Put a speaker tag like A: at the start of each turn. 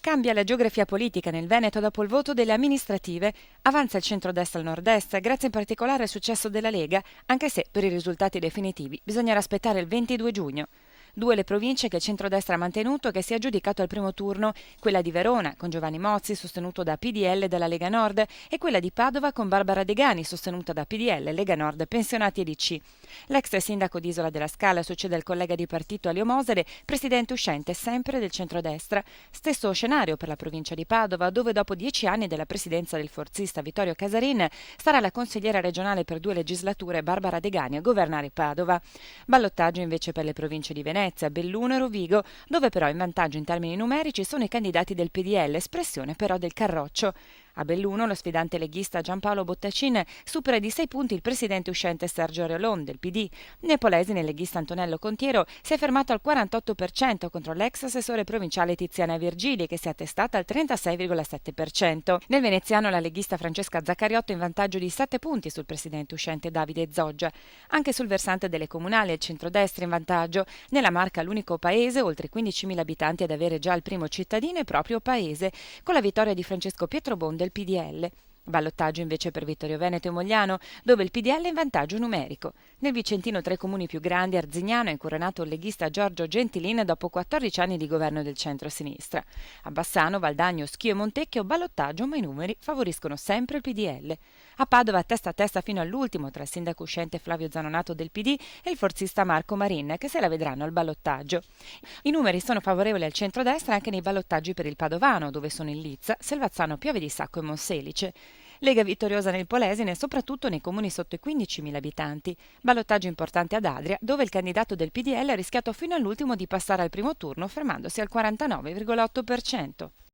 A: Cambia la geografia politica nel Veneto dopo il voto delle amministrative. Avanza il centrodestra al nord-est, grazie in particolare al successo della Lega, anche se per i risultati definitivi bisognerà aspettare il 22 giugno. Due le province che il centrodestra ha mantenuto e che si è aggiudicato al primo turno, quella di Verona con Giovanni Mozzi sostenuto da PDL e dalla Lega Nord e quella di Padova con Barbara Degani sostenuta da PDL, Lega Nord, Pensionati e DC. L'ex sindaco di Isola della Scala succede al collega di partito Alio Mosele, presidente uscente sempre del centrodestra. Stesso scenario per la provincia di Padova, dove dopo 10 anni della presidenza del forzista Vittorio Casarin starà la consigliera regionale per 2 legislature Barbara Degani a governare Padova. Ballottaggio invece per le province di Venezia, Belluno e Rovigo, dove però in vantaggio in termini numerici sono i candidati del PDL, espressione però del Carroccio. A Belluno lo sfidante leghista Giampaolo Bottacin supera di 6 punti il presidente uscente Sergio Reolon del PD. Nei Polesine il leghista Antonello Contiero si è fermato al 48% contro l'ex assessore provinciale Tiziana Virgili che si è attestata al 36,7%. Nel veneziano la leghista Francesca Zaccariotto in vantaggio di 7 punti sul presidente uscente Davide Zoggia. Anche sul versante delle comunali il centrodestra in vantaggio. Nella Marca l'unico paese, oltre 15.000 abitanti ad avere già il primo cittadino è proprio Paese, con la vittoria di Francesco Pietrobon del PDL. Ballottaggio invece per Vittorio Veneto e Mogliano, dove il PDL è in vantaggio numerico. Nel Vicentino tra i comuni più grandi, Arzignano è incoronato il leghista Giorgio Gentilin dopo 14 anni di governo del centro-sinistra. A Bassano, Valdagno, Schio e Montecchio, ballottaggio, ma i numeri favoriscono sempre il PDL. A Padova a testa fino all'ultimo tra il sindaco uscente Flavio Zanonato del PD e il forzista Marco Marin, che se la vedranno al ballottaggio. I numeri sono favorevoli al centrodestra anche nei ballottaggi per il Padovano, dove sono in lizza Selvazzano, Piave di Sacco e Monselice. Lega vittoriosa nel Polesine, soprattutto nei comuni sotto i 15.000 abitanti. Ballottaggio importante ad Adria, dove il candidato del PDL ha rischiato fino all'ultimo di passare al primo turno, fermandosi al 49,8%.